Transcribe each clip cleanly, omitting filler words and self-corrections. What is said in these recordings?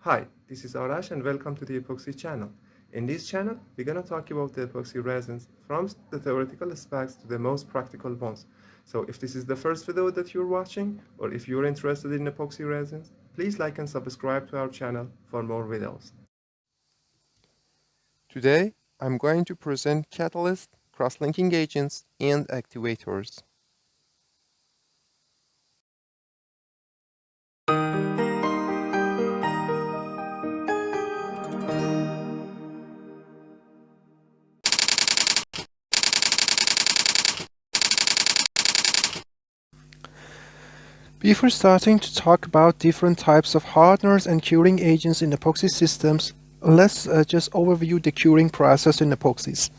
Hi, this is Arash and welcome to the Epoxy channel. In this channel, we're going to talk about the epoxy resins from the theoretical aspects to the most practical ones. So if this is the first video that you're watching, or if you're interested in epoxy resins, please like and subscribe to our channel for more videos. Today, I'm going to present catalysts, cross-linking agents, and activators. Before starting to talk about different types of hardeners and curing agents in epoxy systems, let's just overview the curing process in epoxies.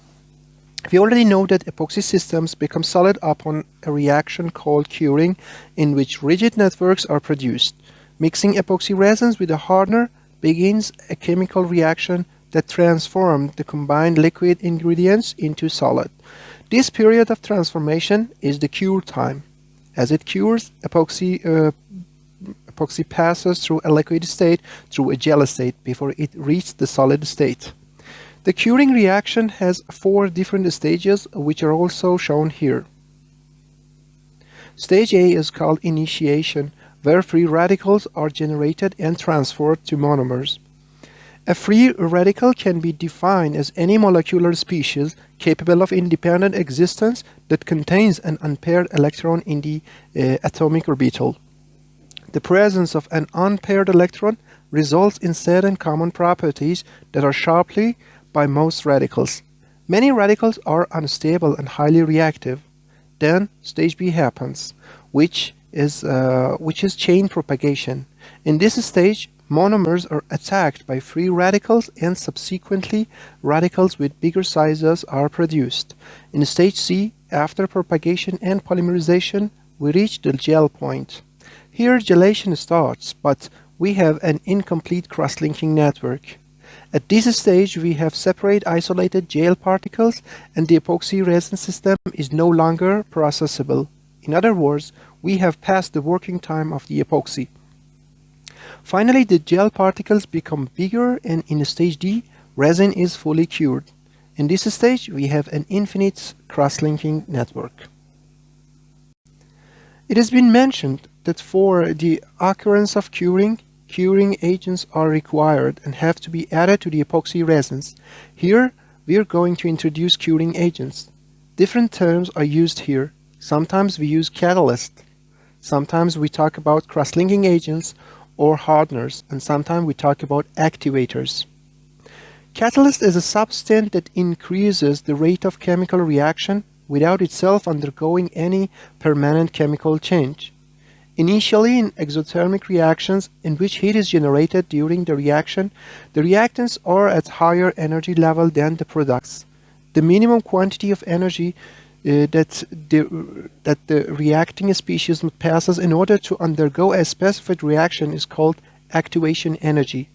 We already know that epoxy systems become solid upon a reaction called curing, in which rigid networks are produced. Mixing epoxy resins with a hardener begins a chemical reaction that transforms the combined liquid ingredients into solid. This period of transformation is the cure time. As it cures, epoxy passes through a liquid state through a gel state before it reaches the solid state. The curing reaction has 4 different stages, which are also shown here. Stage A is called initiation, where free radicals are generated and transferred to monomers. A free radical can be defined as any molecular species capable of independent existence that contains an unpaired electron in the atomic orbital. The presence of an unpaired electron results in certain common properties that are shared by most radicals. Many radicals are unstable and highly reactive. Then stage B happens, which is chain propagation. In this stage, monomers are attacked by free radicals and subsequently radicals with bigger sizes are produced. In stage C, after propagation and polymerization, we reach the gel point. Here gelation starts, but we have an incomplete cross-linking network. At this stage, we have separate isolated gel particles and the epoxy resin system is no longer processable. In other words, we have passed the working time of the epoxy. Finally, the gel particles become bigger and in stage D, resin is fully cured. In this stage, we have an infinite cross-linking network. It has been mentioned that for the occurrence of curing agents are required and have to be added to the epoxy resins. Here, we are going to introduce curing agents. Different terms are used here. Sometimes we use catalyst. Sometimes we talk about cross-linking agents or hardeners, and sometimes we talk about activators. Catalyst is a substance that increases the rate of chemical reaction without itself undergoing any permanent chemical change. Initially, in exothermic reactions in which heat is generated during the reaction, the reactants are at higher energy level than the products. The minimum quantity of energy that the reacting species passes in order to undergo a specified reaction is called activation energy.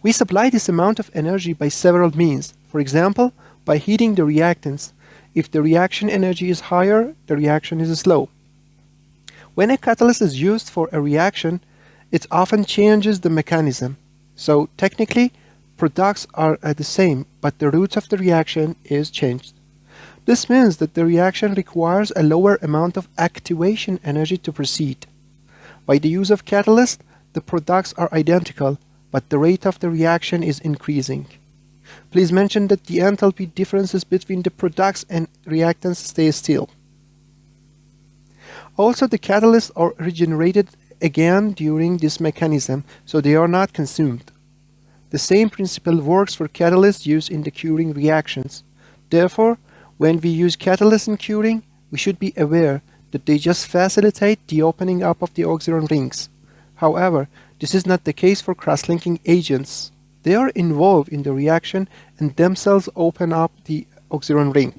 We supply this amount of energy by several means. For example, by heating the reactants. If the reaction energy is higher, the reaction is slow. When a catalyst is used for a reaction, it often changes the mechanism. So technically, products are the same, but the route of the reaction is changed. This means that the reaction requires a lower amount of activation energy to proceed. By the use of catalyst, the products are identical, but the rate of the reaction is increasing. Please mention that the enthalpy differences between the products and reactants stay still. Also, the catalysts are regenerated again during this mechanism, so they are not consumed. The same principle works for catalysts used in the curing reactions. Therefore, when we use catalysts in curing, we should be aware that they just facilitate the opening up of the oxygen rings. However, this is not the case for cross-linking agents. They are involved in the reaction and themselves open up the oxygen ring.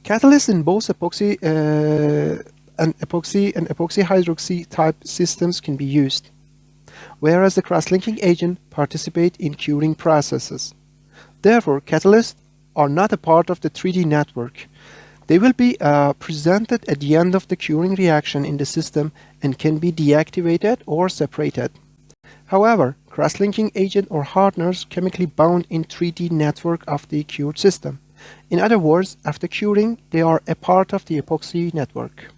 Catalysts in both epoxy and epoxy hydroxy type systems can be used, whereas the cross-linking agent participate in curing processes. Therefore, catalysts are not a part of the 3D network. They will be presented at the end of the curing reaction in the system and can be deactivated or separated. However, cross-linking agent or hardeners chemically bound in 3D network of the cured system. In other words, after curing, they are a part of the epoxy network.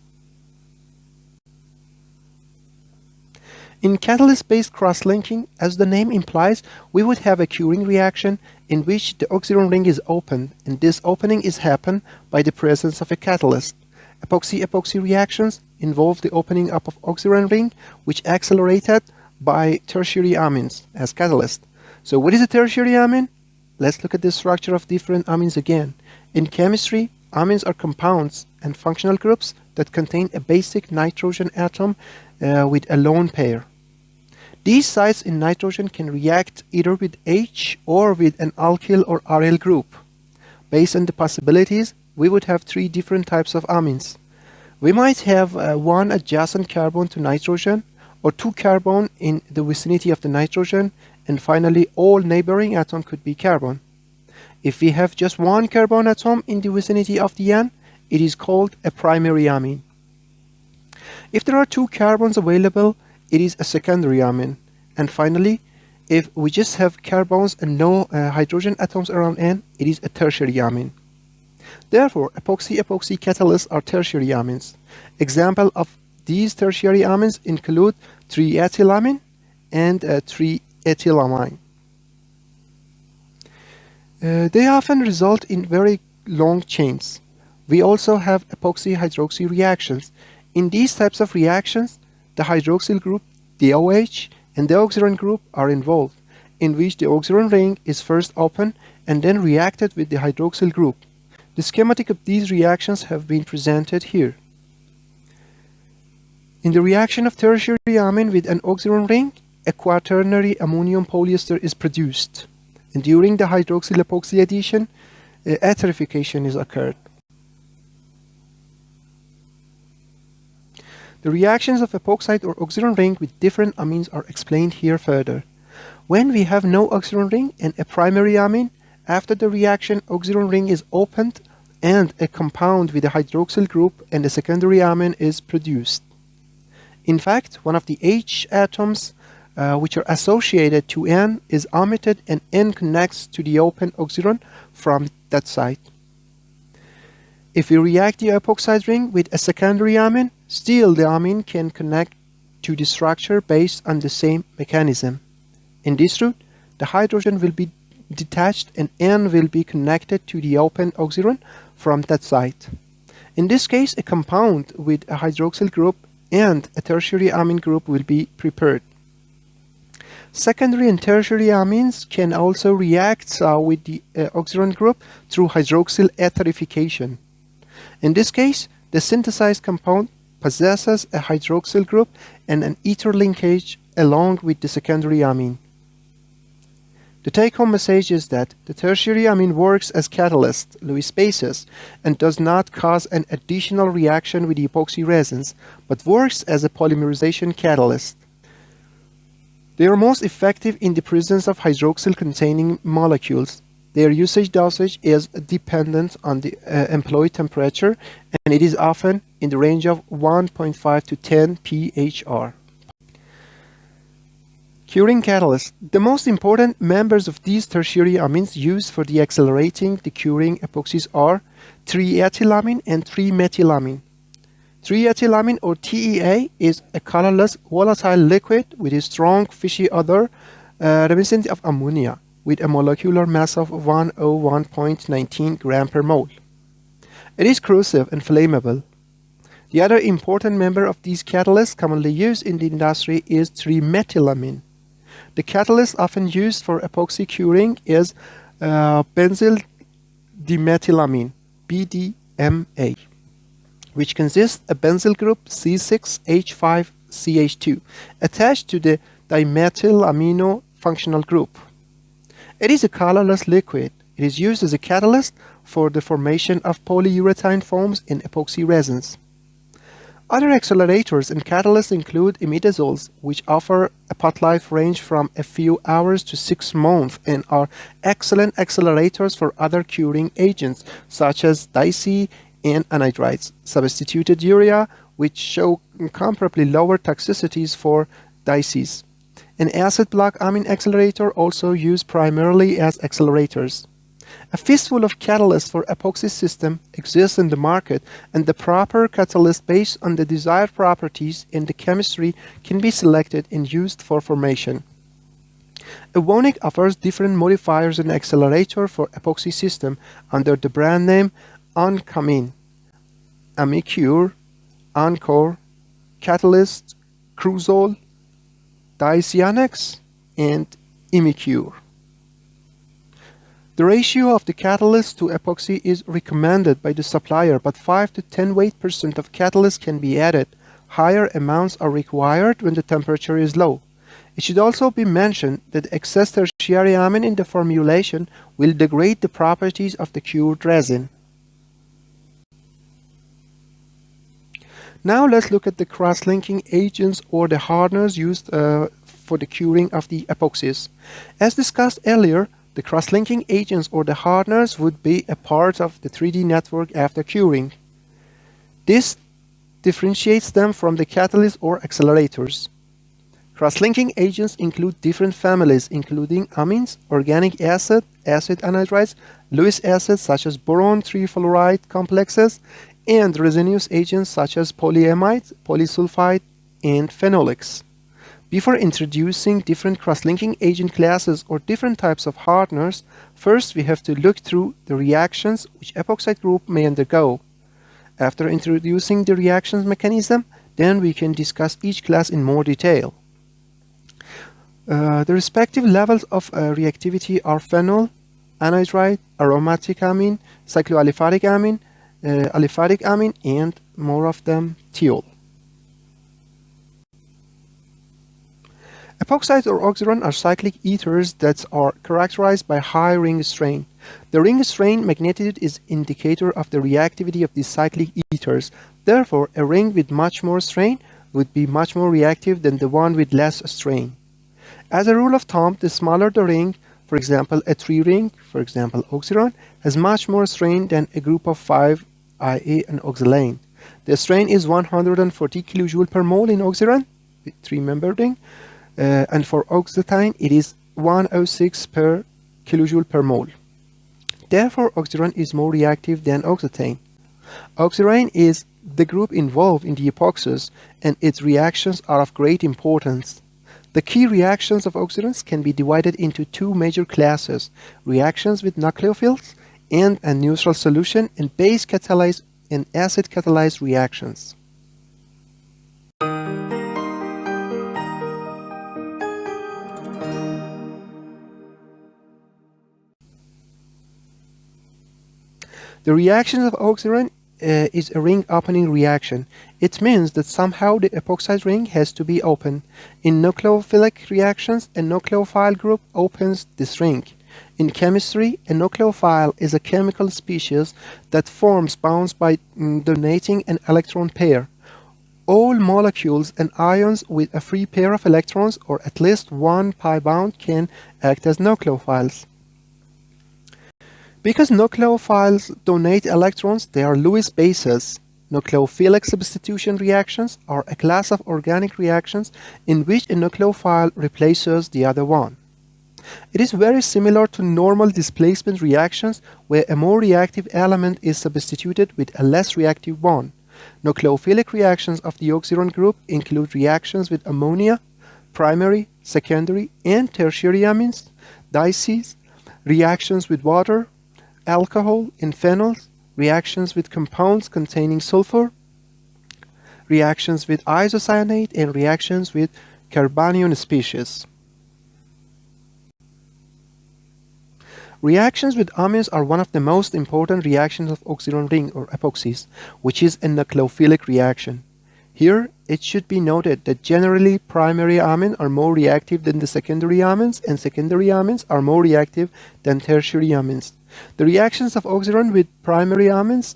In catalyst-based cross-linking, as the name implies, we would have a curing reaction in which the oxygen ring is opened, and this opening is happened by the presence of a catalyst. Epoxy-epoxy reactions involve the opening up of oxygen ring, which accelerated by tertiary amines as catalyst. So what is a tertiary amine? Let's look at the structure of different amines again. In chemistry, amines are compounds and functional groups that contain a basic nitrogen atom with a lone pair. These sites in nitrogen can react either with H or with an alkyl or aryl group. Based on the possibilities, we would have three different types of amines. We might have one adjacent carbon to nitrogen, or two carbon in the vicinity of the nitrogen, and finally all neighboring atom could be carbon. If we have just one carbon atom in the vicinity of the N, it is called a primary amine. If there are two carbons available, it is a secondary amine. And finally, if we just have carbons and no hydrogen atoms around N, it is a tertiary amine. Therefore, epoxy catalysts are tertiary amines. Example of these tertiary amines include 3-ethylamine and 3-ethylamine. They often result in very long chains. We also have epoxy-hydroxy reactions. In these types of reactions, the hydroxyl group, the OH, and the oxygen group are involved, in which the oxygen ring is first opened and then reacted with the hydroxyl group. The schematic of these reactions have been presented here. In the reaction of tertiary amine with an oxygen ring, a quaternary ammonium polyester is produced. And during the hydroxyl epoxy addition, esterification is occurred. The reactions of epoxide or oxygen ring with different amines are explained here further. When we have no oxygen ring and a primary amine, after the reaction, oxygen ring is opened and a compound with a hydroxyl group and a secondary amine is produced. In fact, one of the H atoms which are associated to N is omitted and N connects to the open oxygen from that site. If we react the epoxide ring with a secondary amine, still the amine can connect to the structure based on the same mechanism. In this route, the hydrogen will be detached and N will be connected to the open oxygen from that site. In this case, a compound with a hydroxyl group and a tertiary amine group will be prepared. Secondary and tertiary amines can also react with the oxygen group through hydroxyl esterification. In this case, the synthesized compound possesses a hydroxyl group and an ether linkage along with the secondary amine. The take-home message is that the tertiary amine works as catalyst, Lewis bases, and does not cause an additional reaction with the epoxy resins, but works as a polymerization catalyst. They are most effective in the presence of hydroxyl-containing molecules. Their usage dosage is dependent on the employed temperature, and it is often in the range of 1.5 to 10 pHr. Curing catalysts. The most important members of these tertiary amines used for the accelerating the curing epoxies are 3-ethylamine and 3-methylamine. 3-ethylamine or TEA is a colorless volatile liquid with a strong fishy odor reminiscent of ammonia, with a molecular mass of 101.19 gram per mole. It is corrosive and flammable. The other important member of these catalysts commonly used in the industry is 3-methylamine. The catalyst often used for epoxy curing is benzyl dimethylamine, BDMA, which consists a benzyl group C6H5CH2 attached to the dimethylamino functional group. It is a colorless liquid. It is used as a catalyst for the formation of polyurethane foams in epoxy resins. Other accelerators and catalysts include imidazoles, which offer a pot life range from a few hours to 6 months and are excellent accelerators for other curing agents such as dice and anhydrides. Substituted urea, which show comparably lower toxicities for dices. An acid block amine accelerator also used primarily as accelerators. A fistful of catalysts for epoxy system exists in the market, and the proper catalyst based on the desired properties in the chemistry can be selected and used for formation. Evonik offers different modifiers and accelerator for epoxy system under the brand name Oncamine, Amicure, Encore, Catalyst, Cruisol, Dicyanox, and Imicure. The ratio of the catalyst to epoxy is recommended by the supplier, but 5 to 10 weight% of catalyst can be added. Higher amounts are required when the temperature is low. It should also be mentioned that excess tertiary amine in the formulation will degrade the properties of the cured resin. Now let's look at the cross-linking agents or the hardeners used for the curing of the epoxies. As discussed earlier, the cross-linking agents or the hardeners would be a part of the 3D network after curing. This differentiates them from the catalysts or accelerators. Cross-linking agents include different families, including amines, organic acid, acid-anhydride, Lewis acids such as boron trifluoride complexes, and resinous agents such as polyamides, polysulfide, and phenolics. Before introducing different cross-linking agent classes or different types of hardeners, first we have to look through the reactions which epoxide group may undergo. After introducing the reactions mechanism, then we can discuss each class in more detail. The respective levels of reactivity are phenol, anhydride, aromatic amine, cycloaliphatic amine, aliphatic amine, and more of them, thiol. Epoxides or oxyron are cyclic ethers that are characterized by high ring strain. The ring strain magnitude is indicator of the reactivity of these cyclic ethers. Therefore, a ring with much more strain would be much more reactive than the one with less strain. As a rule of thumb, the smaller the ring, for example a 3 ring, for example oxyron, has much more strain than a group of 5, i.e. an oxalane. The strain is 140 kJ per mole in oxyron, with 3-membered ring, and for oxetine it is 106 per kJ per mole. Therefore, oxyron is more reactive than oxetane. Oxirane is the group involved in the epoxies, and its reactions are of great importance. The key reactions of oxidants can be divided into two major classes: reactions with nucleophiles and a neutral solution, and base-catalyzed and acid-catalyzed reactions. The reaction of oxyron is a ring opening reaction. It means that somehow the epoxide ring has to be open. In nucleophilic reactions, a nucleophile group opens this ring. In chemistry, a nucleophile is a chemical species that forms bonds by donating an electron pair. All molecules and ions with a free pair of electrons, or at least one pi bond, can act as nucleophiles. Because nucleophiles donate electrons, they are Lewis bases. Nucleophilic substitution reactions are a class of organic reactions in which a nucleophile replaces the other one. It is very similar to normal displacement reactions, where a more reactive element is substituted with a less reactive one. Nucleophilic reactions of the oxyron group include reactions with ammonia, primary, secondary, and tertiary amines, dices, reactions with water, alcohol and phenols, reactions with compounds containing sulfur, reactions with isocyanate, and reactions with carbanion species. Reactions with amines are one of the most important reactions of oxyron ring or epoxies, which is a nucleophilic reaction. Here, it should be noted that generally primary amines are more reactive than the secondary amines, and secondary amines are more reactive than tertiary amines. The reactions of oxyron with primary amines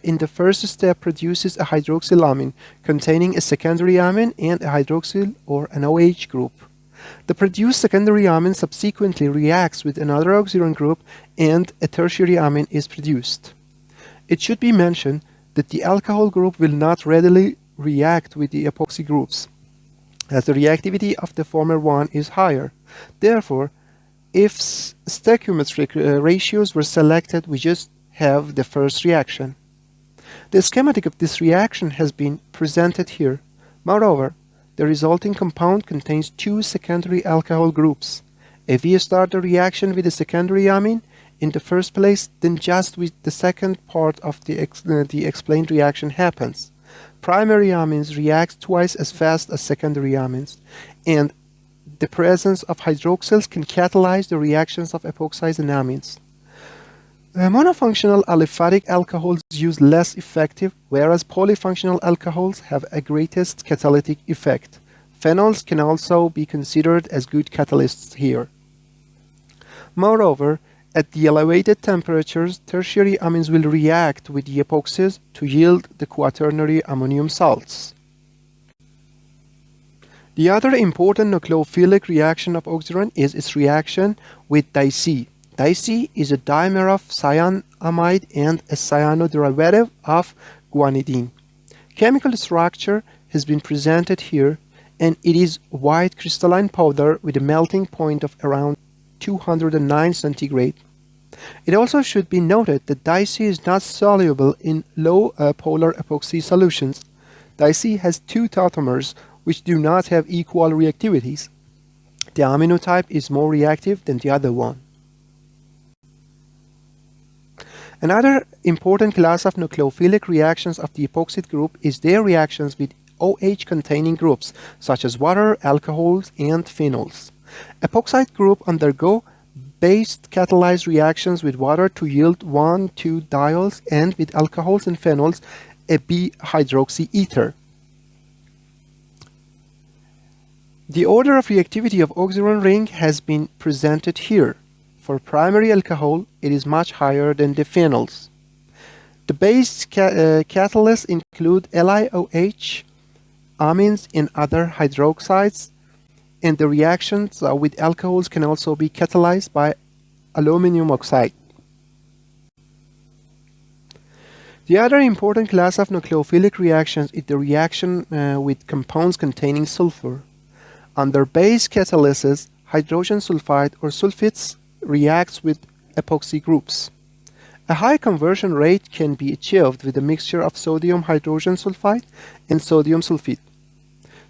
in the first step produces a hydroxylamine containing a secondary amine and a hydroxyl or an OH group. The produced secondary amine subsequently reacts with another oxyron group and a tertiary amine is produced. It should be mentioned that the alcohol group will not readily react with the epoxy groups. as the reactivity of the former one is higher. Therefore, if stoichiometric ratios were selected, we just have the first reaction. The schematic of this reaction has been presented here. Moreover, the resulting compound contains two secondary alcohol groups. If we start the reaction with a secondary amine in the first place, then just with the second part of the explained reaction happens. Primary amines react twice as fast as secondary amines, and the presence of hydroxyls can catalyze the reactions of epoxides and amines. Monofunctional aliphatic alcohols use less effective, whereas polyfunctional alcohols have a greatest catalytic effect. Phenols can also be considered as good catalysts here. Moreover, at the elevated temperatures, tertiary amines will react with the epoxies to yield the quaternary ammonium salts. The other important nucleophilic reaction of oxyron is its reaction with Di-C. Di-C is a dimer of cyanamide and a cyanoderivative of guanidine. Chemical structure has been presented here, and it is white crystalline powder with a melting point of around 209 centigrade. It also should be noted that Di-C is not soluble in low polar epoxy solutions. Di-C has two tautomers which do not have equal reactivities. The amino type is more reactive than the other one. Another important class of nucleophilic reactions of the epoxide group is their reactions with OH-containing groups, such as water, alcohols, and phenols. Epoxide group undergo base-catalyzed reactions with water to yield 1,2-diols, and with alcohols and phenols, a B-hydroxy ether. The order of reactivity of oxyron ring has been presented here. For primary alcohol, it is much higher than the phenols. The base catalysts include LiOH, amines, and other hydroxides, and the reactions with alcohols can also be catalyzed by aluminum oxide. The other important class of nucleophilic reactions is the reaction with compounds containing sulfur. Under base catalysis, hydrogen sulfide or sulfites reacts with epoxy groups. A high conversion rate can be achieved with a mixture of sodium hydrogen sulfide and sodium sulfite.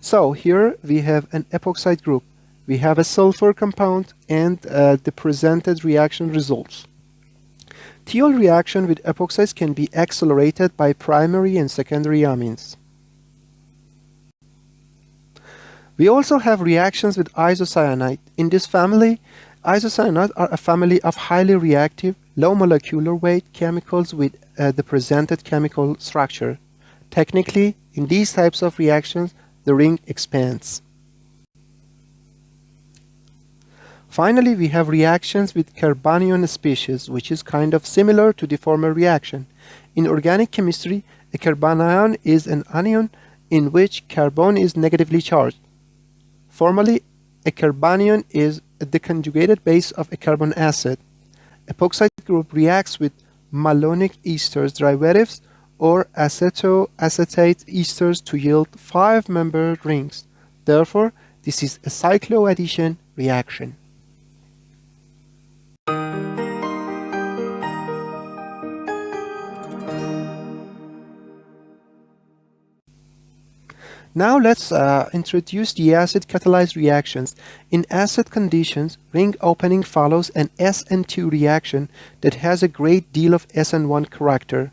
So here we have an epoxide group. We have a sulfur compound and the presented reaction results. Thiol reaction with epoxides can be accelerated by primary and secondary amines. We also have reactions with isocyanate. In this family, isocyanates are a family of highly reactive, low molecular weight chemicals with the presented chemical structure. Technically, in these types of reactions, the ring expands. Finally, we have reactions with carbanion species, which is kind of similar to the former reaction. In organic chemistry, a carbanion is an anion in which carbon is negatively charged. Formally, a carbanion is the conjugated base of a carbon acid. Epoxide group reacts with malonic esters derivatives or acetoacetate esters to yield 5-membered rings. Therefore, this is a cycloaddition reaction. Now let's introduce the acid-catalyzed reactions. In acid conditions, ring opening follows an SN2 reaction that has a great deal of SN1 character.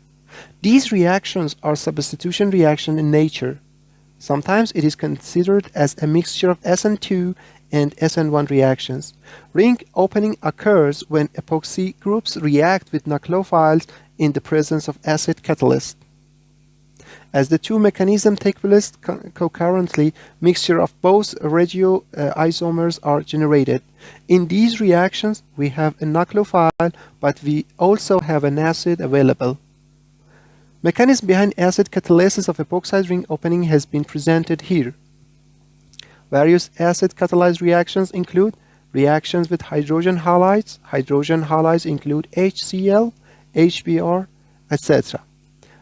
These reactions are substitution reactions in nature. Sometimes it is considered as a mixture of SN2 and SN1 reactions. Ring opening occurs when epoxy groups react with nucleophiles in the presence of acid catalyst. As the two mechanisms take place concurrently, mixture of both radioisomers are generated. In these reactions, we have a nucleophile, but we also have an acid available. Mechanism behind acid catalysis of epoxide ring opening has been presented here. Various acid-catalyzed reactions include reactions with hydrogen halides. Hydrogen halides include HCl, HBr, etc.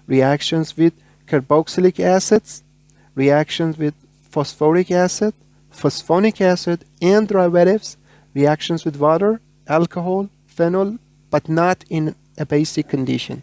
Reactions with carboxylic acids, reactions with phosphoric acid, phosphonic acid, and derivatives, reactions with water, alcohol, phenol, but not in a basic condition.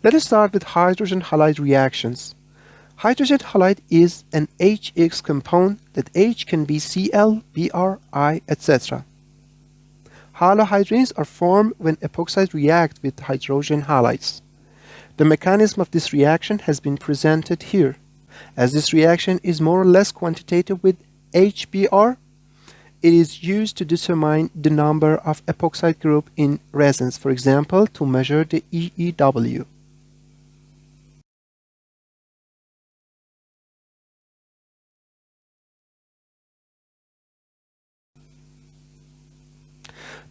Let us start with hydrogen halide reactions. Hydrogen halide is an HX compound that H can be Cl, Br, I, etc. Halohydrines are formed when epoxides react with hydrogen halides. The mechanism of this reaction has been presented here. As this reaction is more or less quantitative with HBr, it is used to determine the number of epoxide group in resins, for example, to measure the EEW.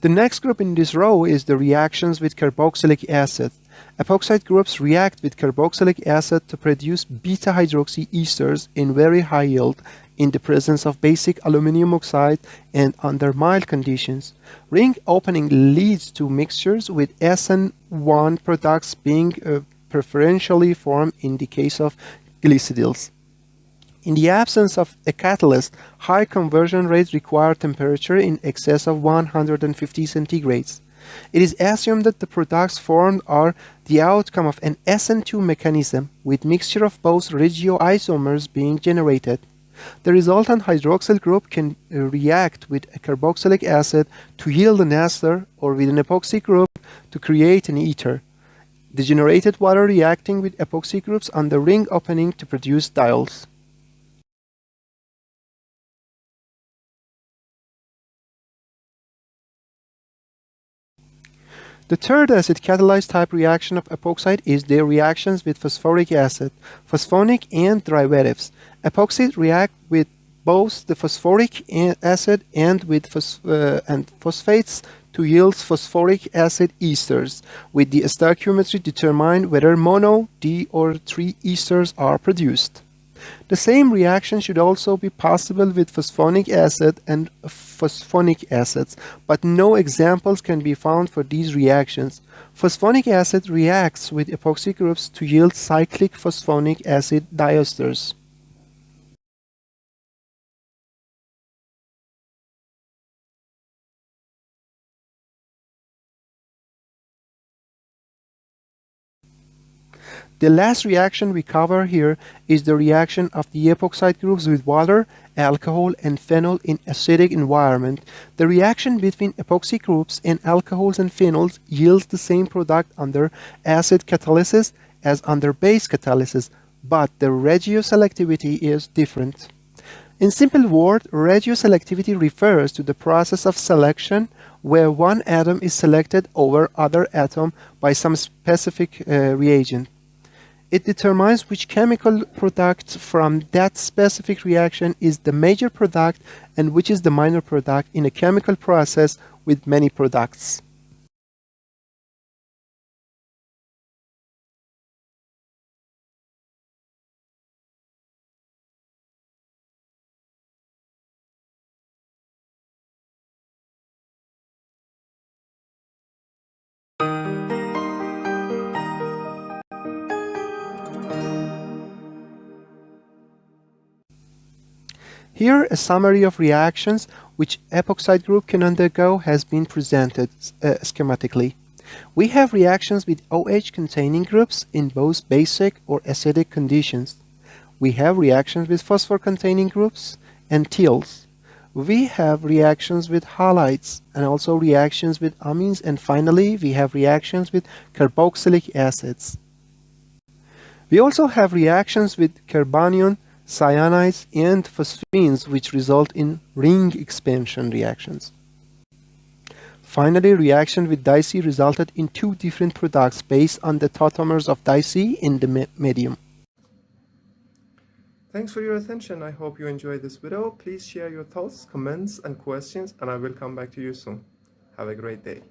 The next group in this row is the reactions with carboxylic acid. Epoxide groups react with carboxylic acid to produce beta-hydroxy esters in very high yield in the presence of basic aluminum oxide and under mild conditions. Ring opening leads to mixtures with SN1 products being preferentially formed in the case of glycidyls. In the absence of a catalyst, high conversion rates require temperature in excess of 150 centigrades. It is assumed that the products formed are the outcome of an SN2 mechanism with mixture of both regioisomers being generated. The resultant hydroxyl group can react with a carboxylic acid to yield an ester or with an epoxy group to create an ether. The generated water reacting with epoxy groups on the ring opening to produce diols. The third acid-catalyzed type reaction of epoxide is their reactions with phosphoric acid, phosphonic and derivatives. Epoxides react with both the phosphoric acid and with phosphates to yield phosphoric acid esters. With the stoichiometry determine whether mono, D or 3 esters are produced. The same reaction should also be possible with phosphonic acid and phosphonic acids, but no examples can be found for these reactions. Phosphonic acid reacts with epoxy groups to yield cyclic phosphonic acid diesters. The last reaction we cover here is the reaction of the epoxide groups with water, alcohol, and phenol in acidic environment. The reaction between epoxy groups and alcohols and phenols yields the same product under acid catalysis as under base catalysis, but the regioselectivity is different. In simple words, regioselectivity refers to the process of selection where one atom is selected over other atom by some specific reagent. It determines which chemical product from that specific reaction is the major product and which is the minor product in a chemical process with many products. Here, a summary of reactions which epoxide group can undergo has been presented schematically. We have reactions with OH containing groups in both basic or acidic conditions. We have reactions with phosphor containing groups and thiols. We have reactions with halides and also reactions with amines, and finally we have reactions with carboxylic acids. We also have reactions with carbanion, cyanides, and phosphines which result in ring expansion reactions. Finally, reaction with Dic resulted in two different products based on the tautomers of Dic in the medium. Thanks for your attention. I hope you enjoyed this video. Please share your thoughts, comments, and questions, and I will come back to you soon. Have a great day.